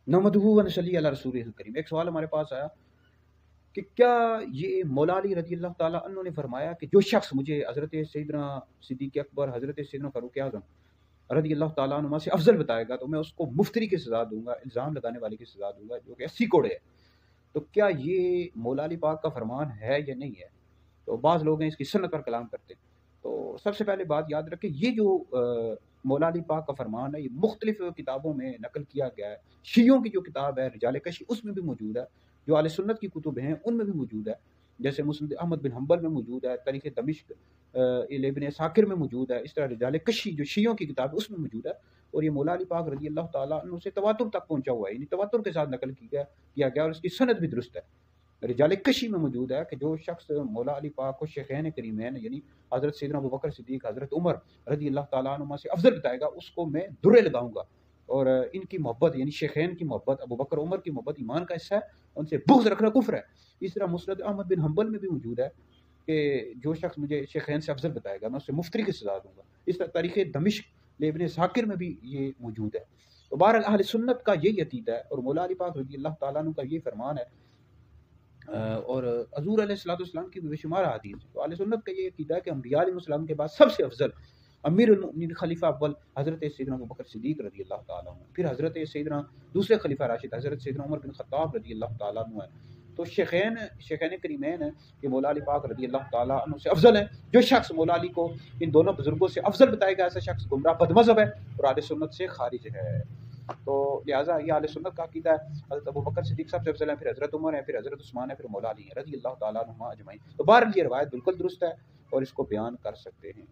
नहमदुहु व नसल्ली अला रसूलिहिल करीम। एक सवाल हमारे पास आया कि क्या ये मौला अली रज़ी अल्लाह ताला अन्हु ने फरमाया कि जो शख्स मुझे हज़रत सैयदना सिद्दीक़ अकबर, हज़रत सैयदना फ़ारूक़ आज़म रज़ी अल्लाह ताला अन्हुमा से अफ़ज़ल बताएगा तो मैं उसको मुफ्तरी की सज़ा दूँगा, इल्ज़ाम लगाने वाले की सज़ा दूँगा, जो कि 80 कोड़े है। तो क्या ये मौला अली पाक का फरमान है या नहीं है? तो बाज़ लोग हैं इसकी सनत पर कलाम करते हैं। तो सबसे पहले बात याद रखें, ये जो मौला अली पाक का फरमान है, ये मुख्तलिफ़ किताबों में नकल किया गया है। शियों की जो किताब है रिजाल कशी, उसमें भी मौजूद है। जो अहले सुन्नत की कुतुब हैं उनमें भी मौजूद है। जैसे मुस्नद अहमद बिन हम्बल में मौजूद है, तारीख़ दमिश्क इब्न साकिर में मौजूद है। इस तरह रिजाल कशी जो शियों की किताब है उसमें मौजूद है। और ये मौला अली पाक रज़ी अल्लाह ताला अन्हु से तवातुर तक पहुँचा हुआ है, यानी तवातुर के साथ नकल किया गया और इसकी सनद भी दुरुस्त है। रिजाल कशी में मौजूद है कि जो शख्स मौला अली पाक को शेखैन करीमैन यानी हज़रत सैयदना अबू बकर सिद्दीक़, हज़रत उमर रज़ी अल्लाह ताला अन्हुमा से अफ़ज़ल बताएगा, उसको मैं दुर्रे लगाऊँगा। और इनकी मोहब्बत यानी शेखैन की मोहब्बत, अबू बकर उमर की मोहब्बत ईमान का हिस्सा है, उनसे बुग़्ज़ रखना कुफ़्र है। इस तरह मुस्नद अहमद बिन हम्बल में भी मौजूद है कि जो शख्स मुझे शेखैन से अफ़ज़ल बताएगा मैं उसे मुफ्तरी की सज़ा दूँगा। इस तरह तारीख़ दमिश्क इब्न साकिर में भी ये मौजूद है। तो बहरहाल अहले सुन्नत का यही अक़ीदा है और मौला अली पाक रज़ी अल्लाह ताला अन्हु का यही फ़रमान है। और हज़ूर अलैहिस्सलाम की भी बेशुमार हदीस है। तो अहले सुन्नत का ये अक़ीदा है कि अंबिया अलैहिस्सलाम के बाद सबसे अफ़ज़ल अमीरुल मोमिनीन खलीफा अव्वल हज़रत सैयदना अबू बकर सिद्दीक़ रज़ी अल्लाह ताला अन्हु, फिर हज़रत सैयदना दूसरे खलीफा राशिद हज़रत सैयदना उमर बिन ख़त्ताब रज़ी अल्लाह ताला अन्हु है। तो शेखैन करीमैन है कि मौला अली पाक रज़ी अल्लाह ताला अन्हु से अफ़ज़ल है। जो शख्स मौला अली को इन दोनों बुज़ुर्गों से अफ़ज़ल बताएगा, ऐसा शख्स गुमराह बदमज़हब है और अहले सुन्नत से खारिज है। तो लिहाजा ये अहले सुन्नत का अक़ीदा है। हज़रत अबू बकर सिद्दीक़ सबसे अफ़ज़ल है, फिर हज़रत उमर है, फिर हज़रत उस्मान है, फिर मौला अली है रज़ी अल्लाह ताला अन्हुमा अजमईन। तो बहरहाल ये रिवायत बिल्कुल दुरुस्त है और इसको बयान कर सकते हैं।